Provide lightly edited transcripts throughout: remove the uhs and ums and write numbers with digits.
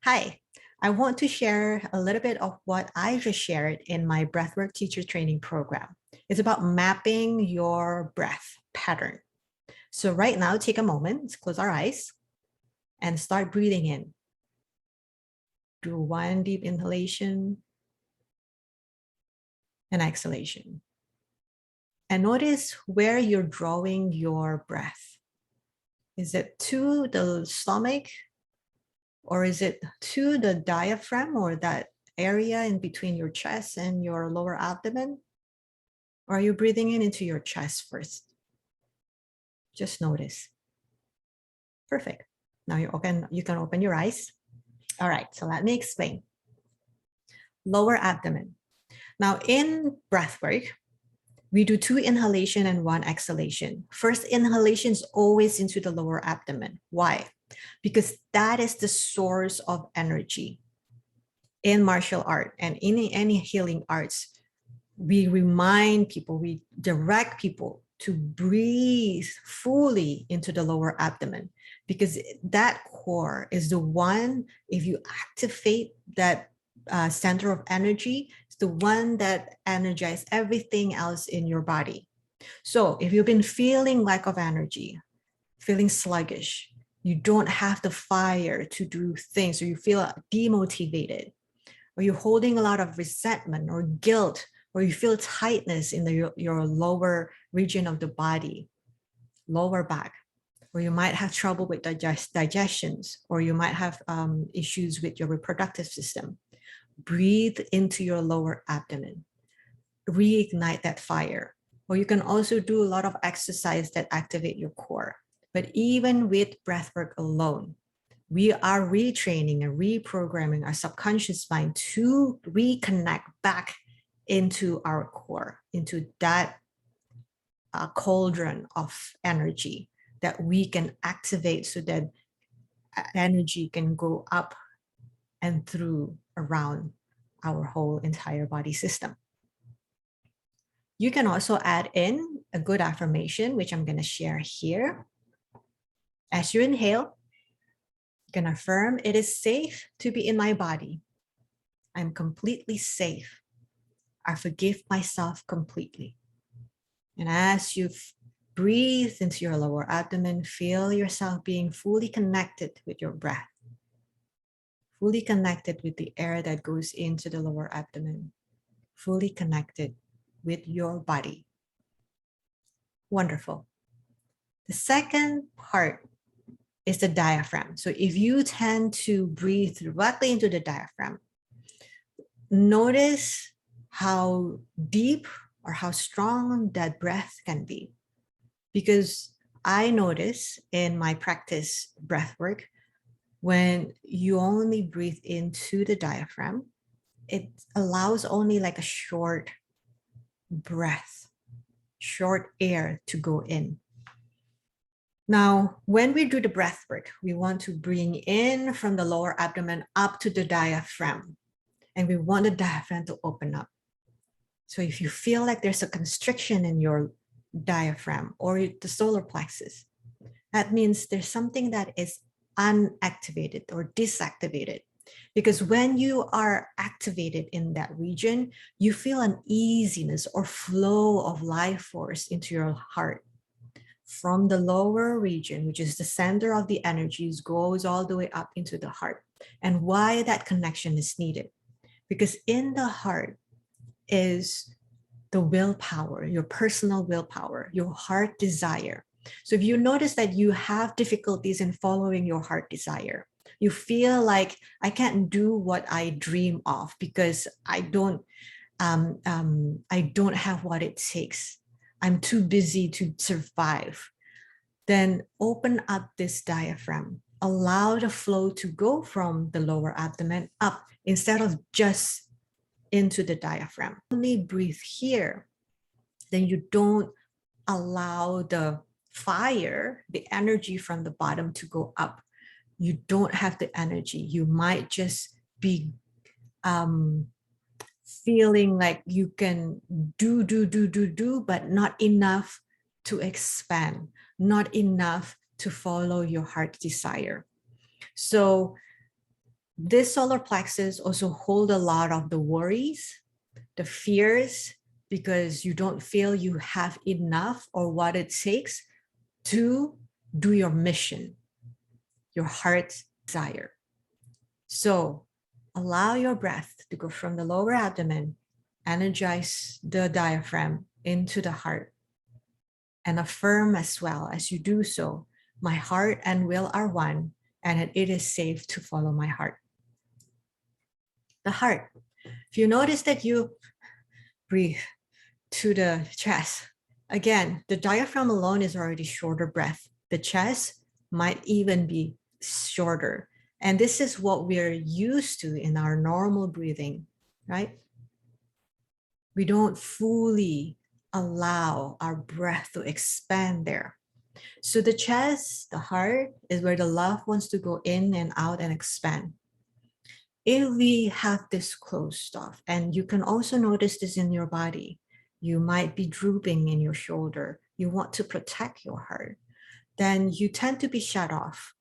Hi, I want to share a little bit of what I just shared in my Breathwork teacher training program. It's about mapping your breath pattern. So right now, take a moment, let's close our eyes and start breathing in. Do one deep inhalation and exhalation. And notice where you're drawing your breath. Is it to the stomach? Or is it to the diaphragm or that area in between your chest and your lower abdomen? Or are you breathing in into your chest first? Just notice. Perfect. Now you can open your eyes. All right, so let me explain. Lower abdomen. Now in breathwork, we do 2 inhalation and 1 exhalation. First inhalation is always into the lower abdomen. Why? Because that is the source of energy. In martial art and in any healing arts, we remind people, we direct people to breathe fully into the lower abdomen, because that core is the one, if you activate that center of energy, it's the one that energizes everything else in your body. So if you've been feeling lack of energy, feeling sluggish, you don't have the fire to do things, or you feel demotivated, or you're holding a lot of resentment or guilt, or you feel tightness in your lower region of the body, lower back, or you might have trouble with digestions, or you might have issues with your reproductive system. Breathe into your lower abdomen, reignite that fire. Or you can also do a lot of exercise that activate your core. But even with breathwork alone, we are retraining and reprogramming our subconscious mind to reconnect back into our core, into that cauldron of energy that we can activate so that energy can go up and through around our whole entire body system. You can also add in a good affirmation, which I'm going to share here. As you inhale, you can affirm, it is safe to be in my body. I'm completely safe. I forgive myself completely. And as you breathe into your lower abdomen, feel yourself being fully connected with your breath, fully connected with the air that goes into the lower abdomen, fully connected with your body. Wonderful. The second part is the diaphragm. So if you tend to breathe directly into the diaphragm, notice how deep or how strong that breath can be. Because I notice in my practice breath work, when you only breathe into the diaphragm, it allows only like a short breath, short air to go in. Now, when we do the breath work, we want to bring in from the lower abdomen up to the diaphragm, and we want the diaphragm to open up. So if you feel like there's a constriction in your diaphragm or the solar plexus, that means there's something that is unactivated or disactivated. Because when you are activated in that region, you feel an easiness or flow of life force into your heart. From the lower region, which is the center of the energies, goes all the way up into the heart. And why that connection is needed? Because in the heart is the willpower, your personal willpower, your heart desire. So if you notice that you have difficulties in following your heart desire, you feel like I can't do what I dream of because I don't have what it takes. I'm too busy to survive. Then open up this diaphragm. Allow the flow to go from the lower abdomen up instead of just into the diaphragm. Only breathe here. Then you don't allow the fire, the energy from the bottom to go up. You don't have the energy. You might just be feeling like you can do, but not enough to expand, not enough to follow your heart desire. So This solar plexus also hold a lot of the worries, the fears, because you don't feel you have enough or what it takes to do your mission, your heart's desire. So allow your breath to go from the lower abdomen, energize the diaphragm into the heart, and affirm as well as you do so, my heart and will are one, and it is safe to follow my heart. The heart. If you notice that you breathe to the chest, again, the diaphragm alone is already shorter breath. The chest might even be shorter. And this is what we're used to in our normal breathing, right? We don't fully allow our breath to expand there. So the chest, the heart, is where the love wants to go in and out and expand. If we have this closed off, and you can also notice this in your body, you might be drooping in your shoulder, you want to protect your heart, then you tend to be shut off.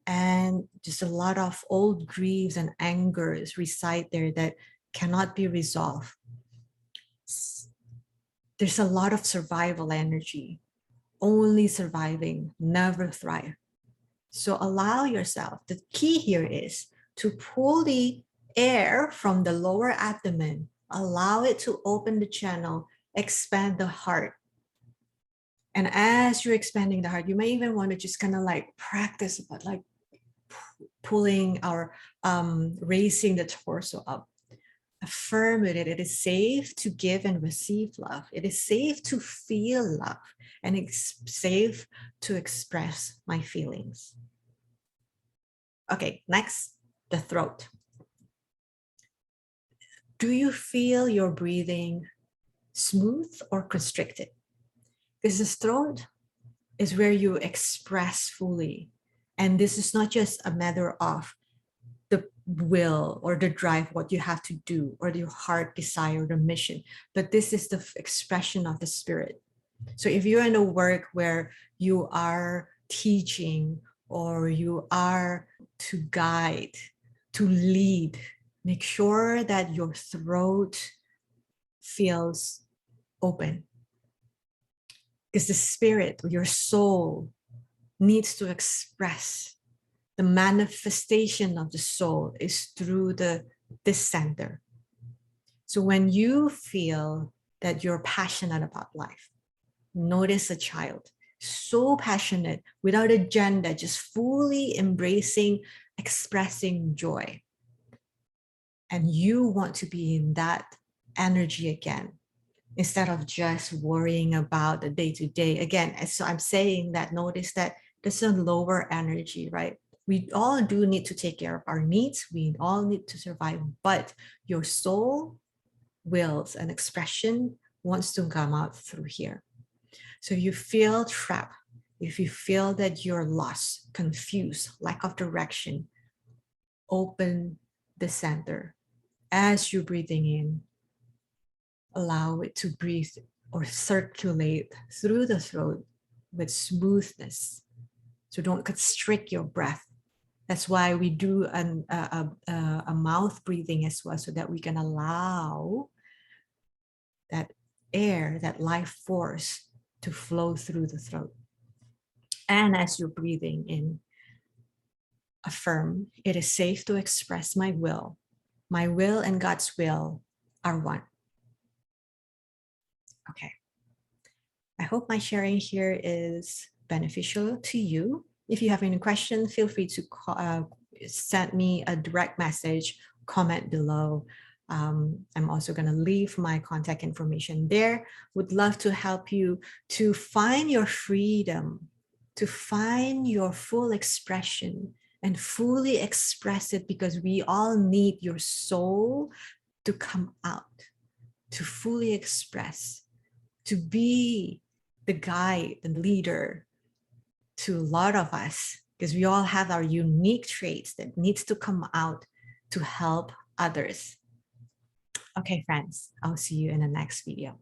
And just a lot of old griefs and angers reside there that cannot be resolved. There's a lot of survival energy, only surviving, never thrive. So allow yourself, the key here is to pull the air from the lower abdomen, allow it to open the channel, expand the heart. And as you're expanding the heart, you may even want to just kind of like practice, but like pulling or raising the torso up. Affirm it. It is safe to give and receive love. It is safe to feel love, and it's safe to express my feelings. Okay, next, the throat. Do you feel your breathing smooth or constricted? Because the throat is where you express fully. And this is not just a matter of the will or the drive, what you have to do, or your heart desire, the mission, but this is the expression of the spirit. So if you're in a work where you are teaching or you are to guide, to lead, make sure that your throat feels open, because the spirit, your soul, needs to express. The manifestation of the soul is through this center. So when you feel that you're passionate about life, notice a child so passionate, without agenda, just fully embracing, expressing joy. And you want to be in that energy again, instead of just worrying about the day-to-day. Again, so I'm saying that, notice that there's a lower energy, right? We all do need to take care of our needs. We all need to survive, but your soul, wills, and expression wants to come out through here. So you feel trapped, if you feel that you're lost, confused, lack of direction, open the center. As you're breathing in, allow it to breathe or circulate through the throat with smoothness. So don't constrict your breath. That's why we do a mouth breathing as well, so that we can allow that air, that life force to flow through the throat. And as you're breathing in, affirm, it is safe to express my will. My will and God's will are one. Okay. I hope my sharing here is beneficial to you. If you have any questions, feel free to send me a direct message, comment below. I'm also going to leave my contact information there. Would love to help you to find your freedom, to find your full expression and fully express it, because we all need your soul to come out, to fully express, to be the guide and leader to a lot of us, because we all have our unique traits that needs to come out to help others. Okay, friends, I'll see you in the next video.